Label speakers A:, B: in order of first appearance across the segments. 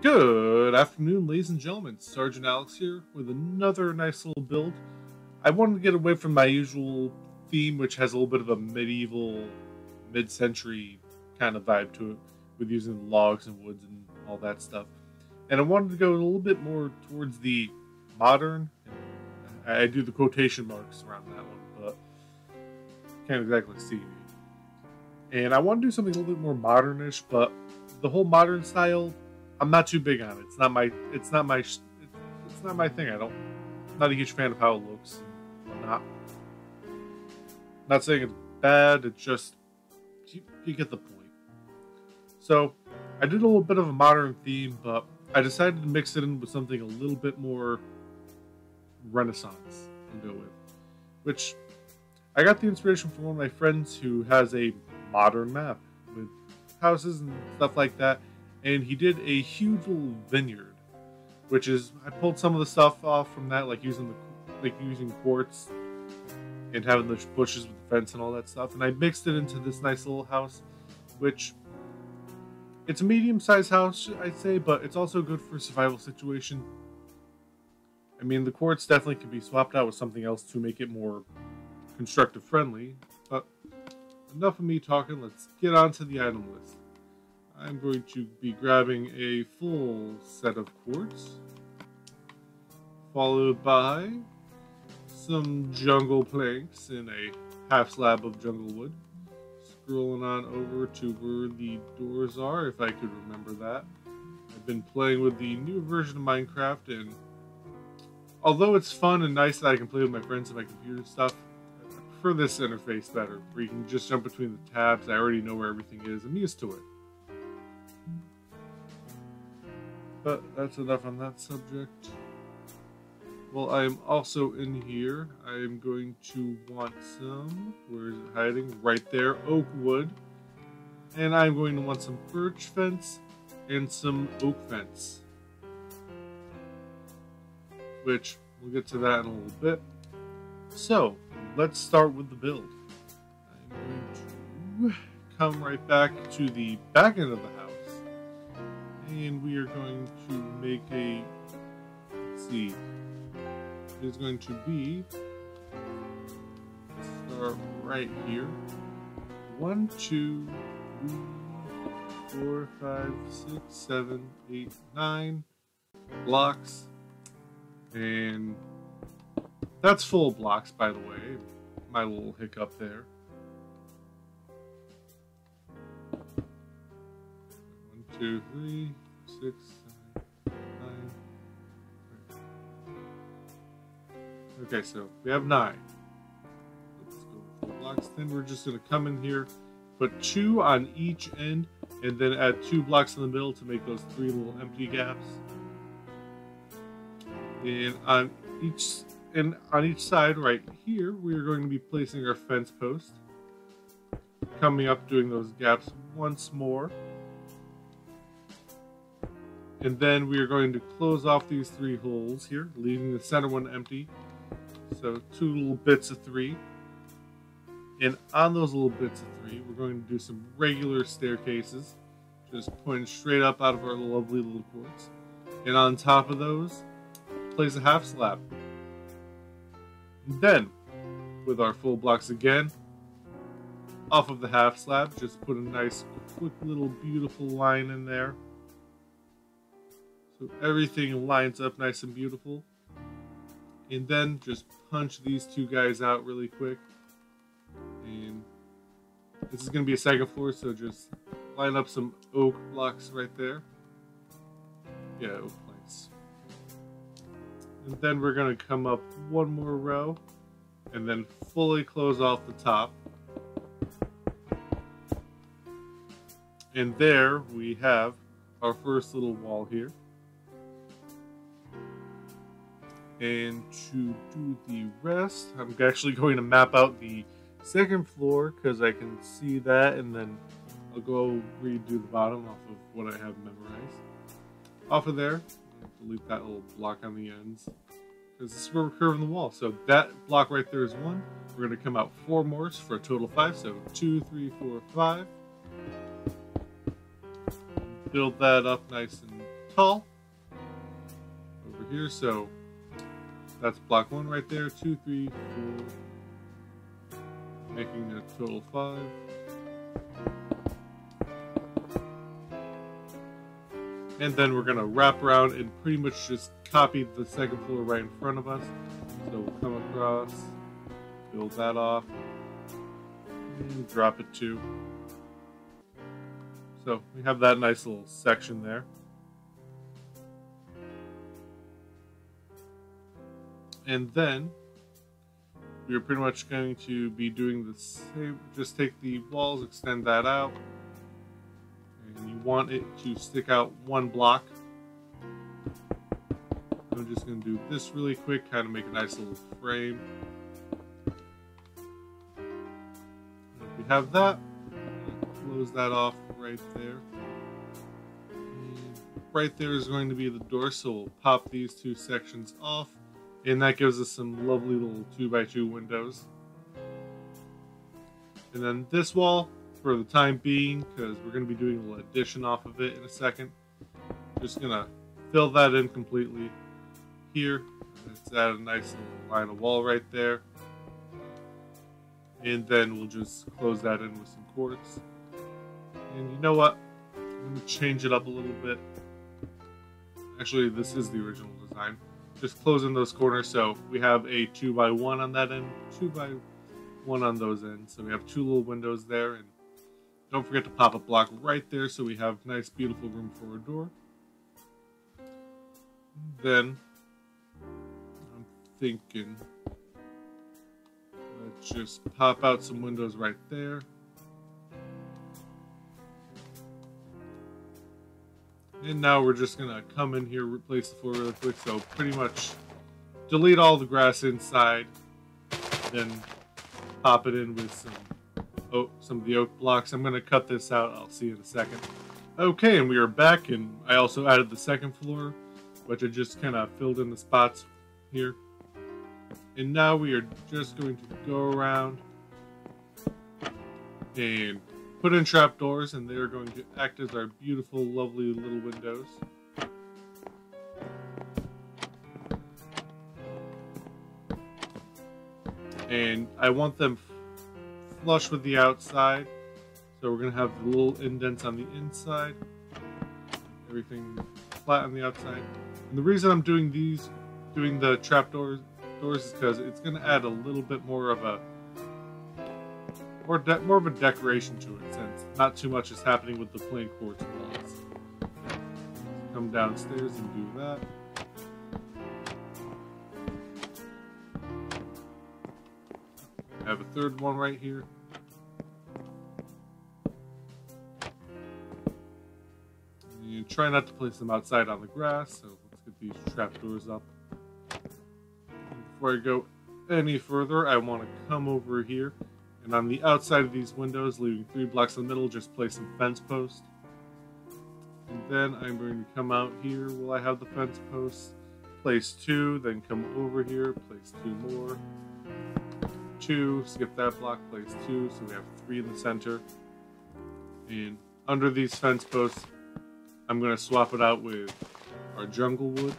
A: Good afternoon, ladies and gentlemen. Sergeant Alex here with another nice little build. I wanted to get away from my usual theme, which has a little bit of a medieval, mid-century kind of vibe to it, with using logs and woods and all that stuff. And I wanted to go a little bit more towards the modern. I do the quotation marks around that one, but can't exactly see me. And I want to do something a little bit more modernish, but the whole modern style, I'm not too big on it. It's not my thing. I'm not a huge fan of how it looks and whatnot. Not saying it's bad. It's just you get the point. So I did a little bit of a modern theme, but I decided to mix it in with something a little bit more Renaissance to go with, which I got the inspiration from one of my friends who has a modern map with houses and stuff like that. And he did a huge little vineyard, which is I pulled some of the stuff off from that, like using quartz and having the bushes with the fence and all that stuff, and I mixed it into this nice little house, which it's a medium-sized house, I'd say, but it's also good for a survival situation. I mean, the quartz definitely can be swapped out with something else to make it more constructive friendly. But enough of me talking. Let's get on to the item list. I'm going to be grabbing a full set of quartz, followed by some jungle planks and a half slab of jungle wood. Scrolling on over to where the doors are, if I could remember that. I've been playing with the new version of Minecraft, and although it's fun and nice that I can play with my friends and my computer stuff, I prefer this interface better, where you can just jump between the tabs. I already know where everything is. I'm used to it. But that's enough on that subject. Well, I am also in here. I am going to want some, where is it hiding? Right there, oak wood. And I'm going to want some birch fence and some oak fence. Which, we'll get to that in a little bit. So, let's start with the build. I'm going to come right back to the back end of the house. And we are going to make a, let's see, it's going to be, start right here, 1, 2, 3, 4, 5, 6, 7, 8, 9 blocks, and that's full blocks, by the way, my little hiccup there. 1, 2, 3, 6, 7, 9. Okay, so we have 9. Let's go with 4 blocks. Then we're just going to come in here, put 2 on each end, and then add 2 blocks in the middle to make those 3 little empty gaps. And on each side, right here, we are going to be placing our fence post. Coming up, doing those gaps once more. And then we are going to close off these 3 holes here, leaving the center one empty. So 2 little bits of 3. And on those little bits of 3, we're going to do some regular staircases, just pointing straight up out of our lovely little quartz. And on top of those, place a half slab. And then, with our full blocks again, off of the half slab, just put a nice, quick little beautiful line in there. So everything lines up nice and beautiful. And then just punch these 2 guys out really quick. And this is going to be a second floor, so just line up some oak blocks right there. Yeah, oak planks. And then we're going to come up 1 more row and then fully close off the top. And there we have our first little wall here. And to do the rest, I'm actually going to map out the second floor because I can see that, and then I'll go redo the bottom off of what I have memorized. Off of there, I'll delete that little block on the ends because this is where we're curving the wall. So that block right there is 1. We're going to come out 4 more for a total of 5. So 2, 3, 4, 5. Build that up nice and tall over here. So that's block 1 right there. 2, 3, 4, making a total 5. And then we're going to wrap around and pretty much just copy the second floor right in front of us. So we'll come across, build that off, and drop it too. So we have that nice little section there. And then we're pretty much going to be doing the same. Just take the walls, extend that out. And you want it to stick out 1 block. I'm just going to do this really quick, kind of make a nice little frame. If we have that, close that off right there. And right there is going to be the door, so we'll pop these 2 sections off. And that gives us some lovely little 2x2 windows. And then this wall, for the time being, because we're going to be doing a little addition off of it in a second, just going to fill that in completely here. Let's add a nice little line of wall right there. And then we'll just close that in with some quartz. And you know what? I'm going to change it up a little bit. Actually, this is the original design. Just close in those corners, so we have a 2x1 on that end, 2x1 on those ends. So we have 2 little windows there, and don't forget to pop a block right there so we have nice, beautiful room for a door. Then I'm thinking, let's just pop out some windows right there. And now we're just going to come in here, replace the floor really quick. So pretty much delete all the grass inside. Then pop it in with some of the oak blocks. I'm going to cut this out. I'll see you in a second. Okay, and we are back. And I also added the second floor, which I just kind of filled in the spots here. And now we are just going to go around and put in trapdoors, and they're going to act as our beautiful, lovely little windows. And I want them flush with the outside, so we're going to have the little indents on the inside, everything flat on the outside. And the reason I'm doing the trapdoors is because it's going to add a little bit more of a more of a decoration to it, since not too much is happening with the plain quartz walls. Come downstairs and do that. I have a third one right here. And try not to place them outside on the grass, so let's get these trapdoors up. Before I go any further, I want to come over here. And on the outside of these windows, leaving 3 blocks in the middle, just place some fence posts. And then I'm going to come out here while I have the fence posts, place 2, then come over here, place 2 more. 2, skip that block, place 2, so we have 3 in the center. And under these fence posts, I'm going to swap it out with our jungle wood.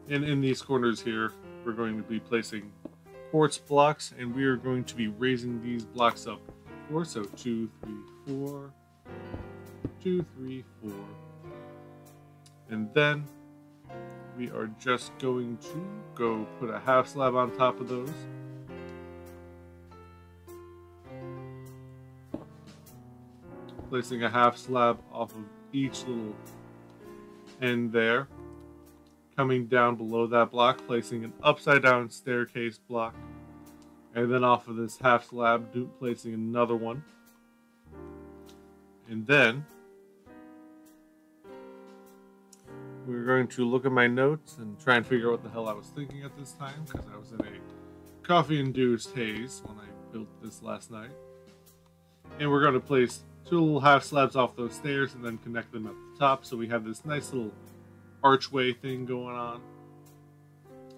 A: And in these corners here, we're going to be placing quartz blocks, and we are going to be raising these blocks up 4. So 2, 3, 4, 2, 3, 4. And then we are just going to go put a half slab on top of those. Placing a half slab off of each little end there. Coming down below that block, placing an upside down staircase block, and then off of this half slab, placing another one. And then we're going to look at my notes and try and figure out what the hell I was thinking at this time, because I was in a coffee-induced haze when I built this last night. And we're going to place 2 little half slabs off those stairs and then connect them at the top, so we have this nice little archway thing going on.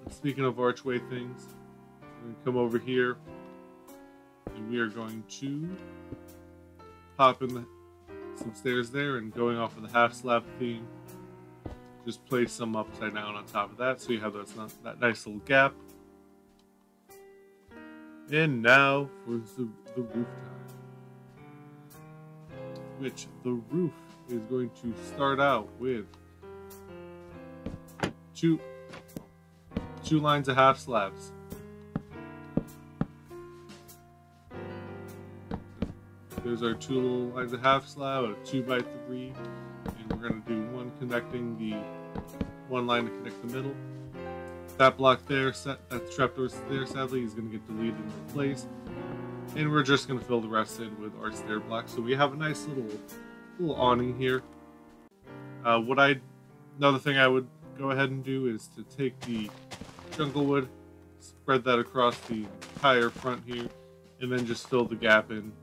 A: And speaking of archway things, we're going to come over here and we are going to pop in the some stairs there, and going off of the half slab theme, just place some upside down on top of that, so you have that nice little gap. And now for the roof time, which the roof is going to start out with two lines of half slabs. There's our two little lines of half slab, a 2x3, and we're going to do one connecting the one line to connect the middle. That block there, that trapdoor there, sadly, is going to get deleted and replaced. And we're just going to fill the rest in with our stair block. So we have a nice little awning here. Another thing I would go ahead and do is to take the jungle wood, spread that across the entire front here, and then just fill the gap in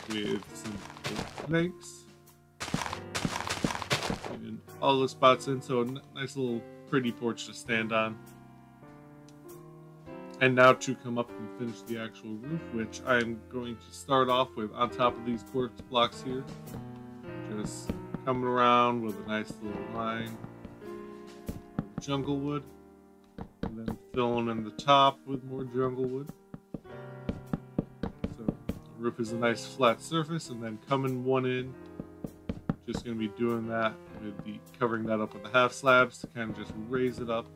A: with some planks and all the spots in, so a nice little pretty porch to stand on. And now to come up and finish the actual roof, which I'm going to start off with on top of these quartz blocks here, just coming around with a nice little line of jungle wood, and then filling in the top with more jungle wood. Roof is a nice flat surface, and then coming one in, just going to be doing that with covering that up with the half slabs to kind of just raise it up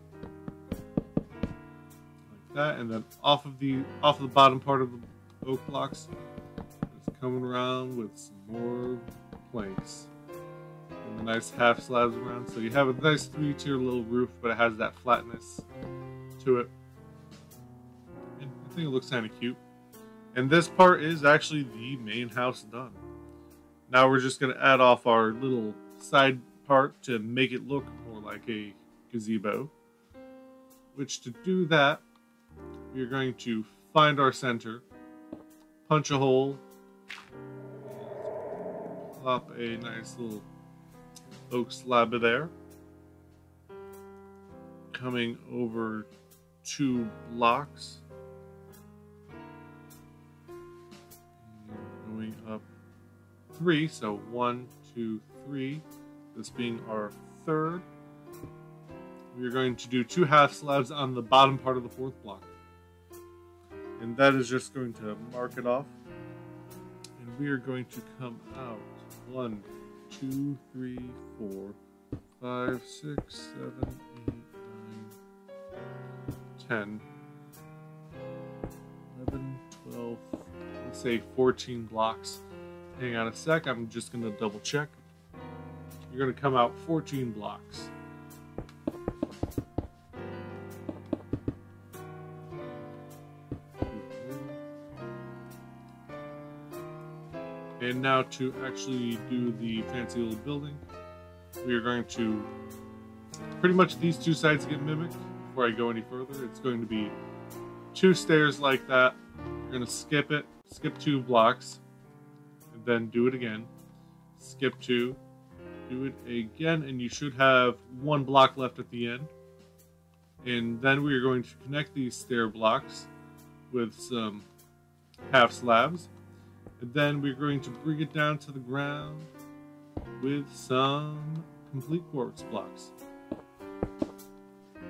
A: like that, and then off of the bottom part of the oak blocks, just coming around with some more planks and the nice half slabs around, so you have a nice 3-tier little roof, but it has that flatness to it, and I think it looks kind of cute. And this part is actually the main house done. Now we're just going to add off our little side part to make it look more like a gazebo. Which, to do that, we're going to find our center, punch a hole, plop a nice little oak slab there, coming over 2 blocks, going up 3, so 1, 2, 3, this being our third. We're going to do 2 half slabs on the bottom part of the 4th block, and that is just going to mark it off, and we are going to come out 1, 2, 3, 4, 5, 6, 7, 8, 9, 10, 11, 12, let's say 14 blocks. Hang on a sec, I'm just going to double check. You're going to come out 14 blocks. And now to actually do the fancy little building, we are going to, pretty much these 2 sides get mimicked. Before I go any further, it's going to be 2 stairs like that. You're going to skip it, skip 2 blocks, and then do it again. Skip 2, do it again, and you should have 1 block left at the end. And then we are going to connect these stair blocks with some half slabs. And then we're going to bring it down to the ground with some complete quartz blocks.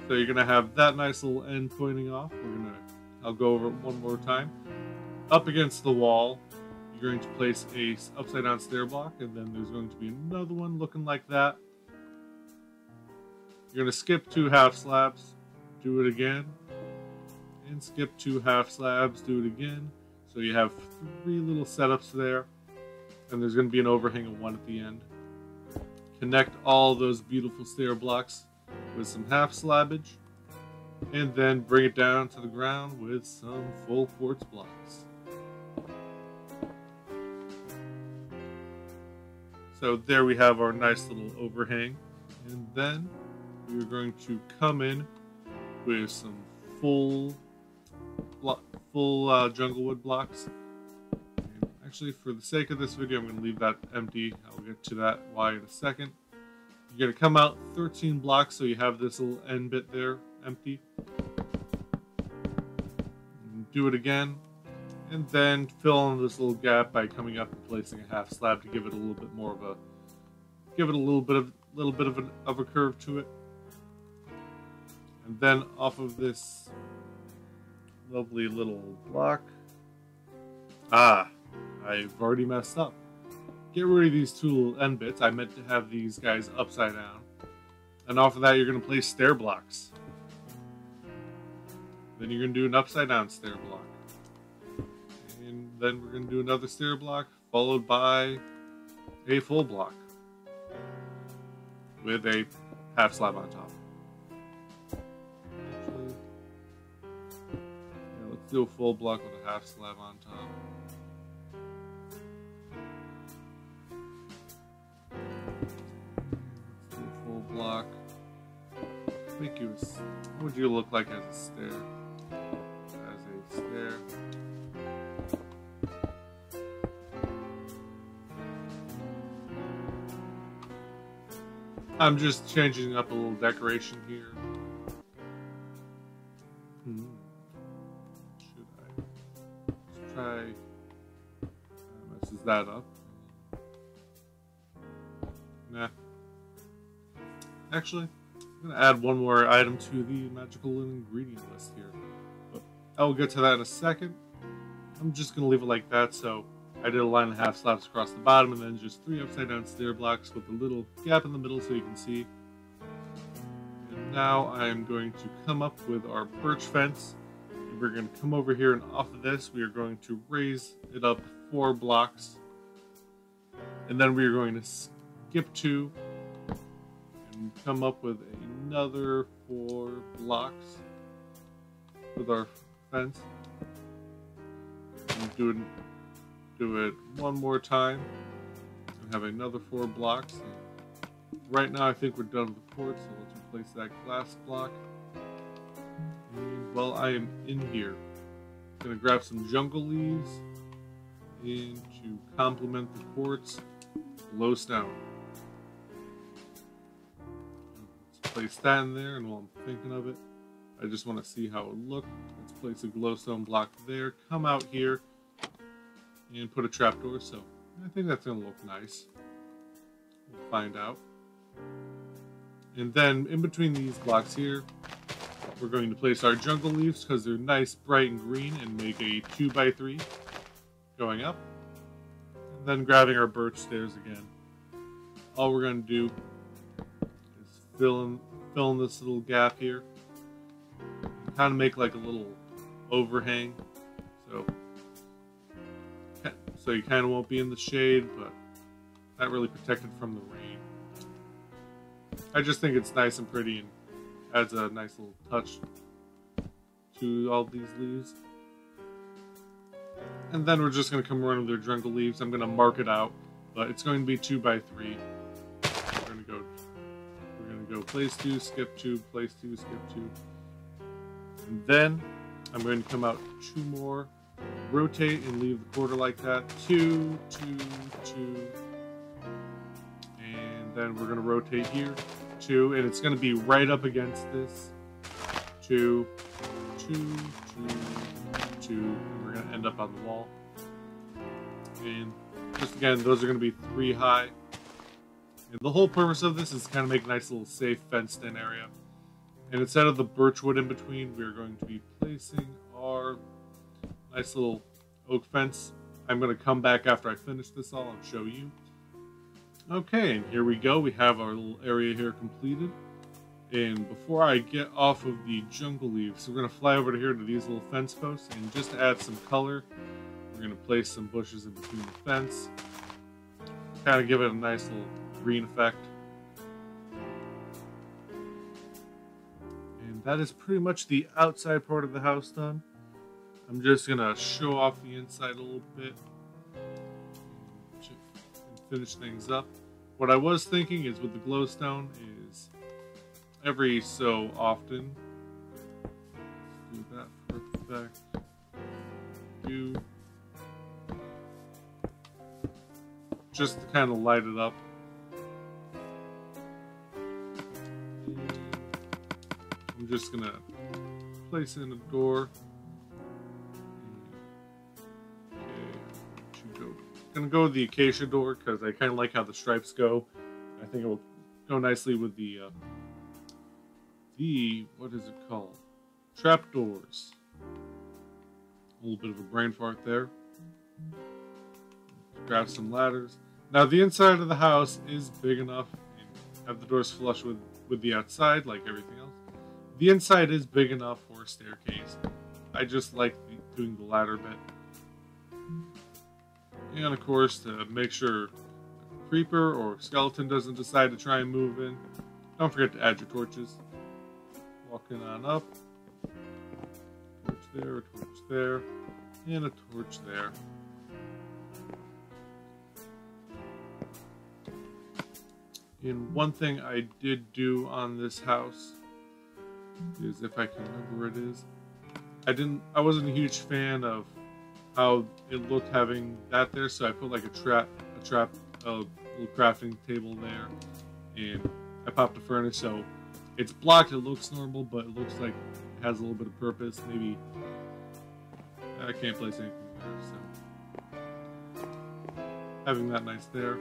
A: So you're going to have that nice little end pointing off. I'll go over it one more time. Up against the wall, you're going to place a upside down stair block, and then there's going to be another one looking like that. You're going to skip 2 half slabs, do it again, and skip 2 half slabs, do it again. So you have 3 little setups there, and there's going to be an overhang of 1 at the end. Connect all those beautiful stair blocks with some half slabbage, and then bring it down to the ground with some full quartz blocks. So there we have our nice little overhang, and then we're going to come in with some full jungle wood blocks. And actually, for the sake of this video, I'm going to leave that empty. I'll get to that why in a second. You're going to come out 13 blocks, so you have this little end bit there empty. And do it again, And then fill in this little gap by coming up and placing a half slab to give it a little bit more of a, little bit of a curve to it. And then off of this lovely little block. I've already messed up. Get rid of these two little end bits. I meant to have these guys upside down. And off of that, you're going to place stair blocks. Then you're going to do an upside down stair block. And then we're going to do another stair block, followed by a full block with a half slab on top. Actually, yeah, let's do a full block with a half slab on top. Let's do a full block. Conspicuous. What would you look like as a stair? As a stair. I'm just changing up a little decoration here. Should I? Let's try. Messes that up. Nah. Actually, I'm going to add one more item to the magical ingredient list here. But I will get to that in a second. I'm just going to leave it like that, so I did a line and a half slabs across the bottom and then just 3 upside down stair blocks with a little gap in the middle so you can see. And now I'm going to come up with our birch fence. And we're going to come over here, and off of this we are going to raise it up 4 blocks. And then we are going to skip 2 and come up with another 4 blocks with our fence. And do it one more time and have another 4 blocks. And right now I think we're done with the court, so let's replace that glass block. And while I am in here, I'm going to grab some jungle leaves and to complement the quartz, glowstone. Let's place that in there, and while I'm thinking of it, I just want to see how it would look. Let's place a glowstone block there, come out here, and put a trapdoor, so I think that's going to look nice. We'll find out. And then in between these blocks here, we're going to place our jungle leaves because they're nice, bright, and green, and make a 2x3 going up. And then grabbing our birch stairs again. All we're going to do is fill in this little gap here. Kind of make like a little overhang. So you kind of won't be in the shade, but not really protected from the rain. I just think it's nice and pretty and adds a nice little touch to all these leaves. And then we're just going to come around with our jungle leaves. I'm going to mark it out, but it's going to be 2x3. We're going to go place 2, skip 2, place 2, skip 2. And then I'm going to come out 2 more. Rotate and leave the quarter like that. 2, 2, 2. And then we're going to rotate here. 2. And it's going to be right up against this. 2, 2, 2, 2. And we're going to end up on the wall. And just again, those are going to be 3 high. And the whole purpose of this is to kind of make a nice little safe fenced in area. And instead of the birch wood in between, we're going to be placing our nice little oak fence. I'm going to come back after I finish this all and show you. Okay, and here we go. We have our little area here completed. And before I get off of the jungle leaves, we're going to fly over to here to these little fence posts. And just to add some color, we're going to place some bushes in between the fence. Kind of give it a nice little green effect. And that is pretty much the outside part of the house done. I'm just going to show off the inside a little bit and finish things up. What I was thinking is with the glowstone is every so often, let's do that for effect, just to kind of light it up. I'm just going to place in a door. gonna go with the acacia door because I kind of like how the stripes go. I think it will go nicely with the what is it called? Trapdoors. A little bit of a brain fart there. Grab some ladders. Now the inside of the house is big enough and have the doors flush with the outside like everything else. The inside is big enough for a staircase. I just like doing the ladder bit. And of course, to make sure a creeper or skeleton doesn't decide to try and move in, don't forget to add your torches. Walking on up. Torch there, a torch there, and a torch there. And one thing I did do on this house is, if I can remember where it is, I wasn't a huge fan of how it looked having that there, so I put like a little crafting table there, and I popped a furnace, so it's blocked, it looks normal, but it looks like it has a little bit of purpose. Maybe I can't place anything there, so having that nice there.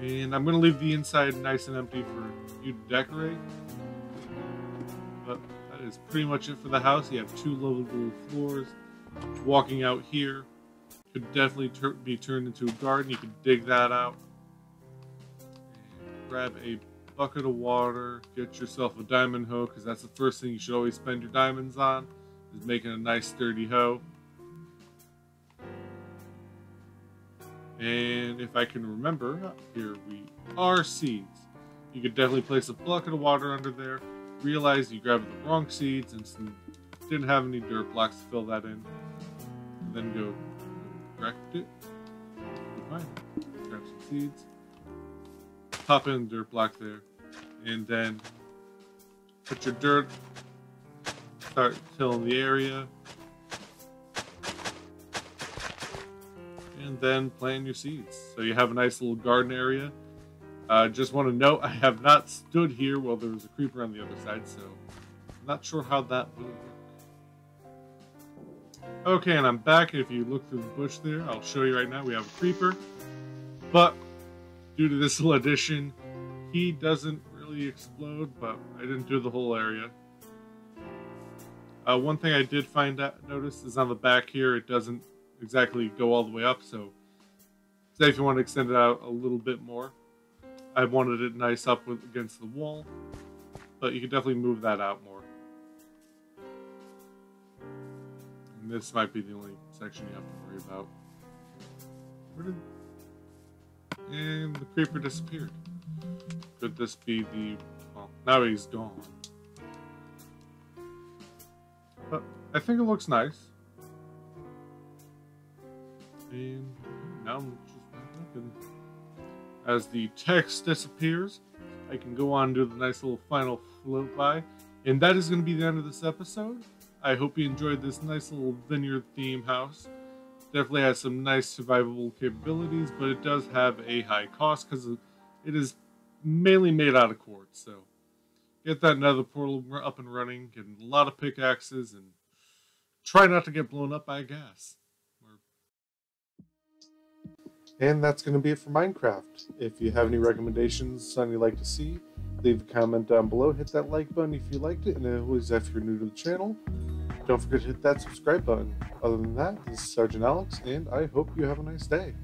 A: And I'm going to leave the inside nice and empty for you to decorate. But that is pretty much it for the house. You have 2 livable floors. Walking out here could definitely be turned into a garden. You can dig that out. And grab a bucket of water. Get yourself a diamond hoe, because that's the first thing you should always spend your diamonds on, is making a nice sturdy hoe. And if I can remember, here we are, seeds. You could definitely place a bucket of water under there. Realize you grabbed the wrong seeds and didn't have any dirt blocks to fill that in. And then go correct it. Fine. Grab some seeds. Pop in the dirt block there. And then put your dirt. Start tilling the area. And then plant your seeds. So you have a nice little garden area. Just want to note, I have not stood here while there was a creeper on the other side, so I'm not sure how that will work. Okay, and I'm back. If you look through the bush there, I'll show you right now. We have a creeper, but due to this little addition, he doesn't really explode, but I didn't do the whole area. One thing I did notice is on the back here, it doesn't exactly go all the way up, so say if you want to extend it out a little bit more, I wanted it nice up against the wall, but you can definitely move that out more. And this might be the only section you have to worry about. And the creeper disappeared. Could this be the... well, now he's gone. But I think it looks nice. And now I'm just back up, and as the text disappears, I can go on and do the nice little final float by. And that is going to be the end of this episode. I hope you enjoyed this nice little vineyard theme house. Definitely has some nice survivable capabilities, but it does have a high cost because it is mainly made out of quartz. So get that nether portal up and running, get a lot of pickaxes, and try not to get blown up by a gas. And that's going to be it for Minecraft. If you have any recommendations, something you'd like to see, leave a comment down below. Hit that like button if you liked it. And always, if you're new to the channel, don't forget to hit that subscribe button. Other than that, this is Sergeant Alex, and I hope you have a nice day.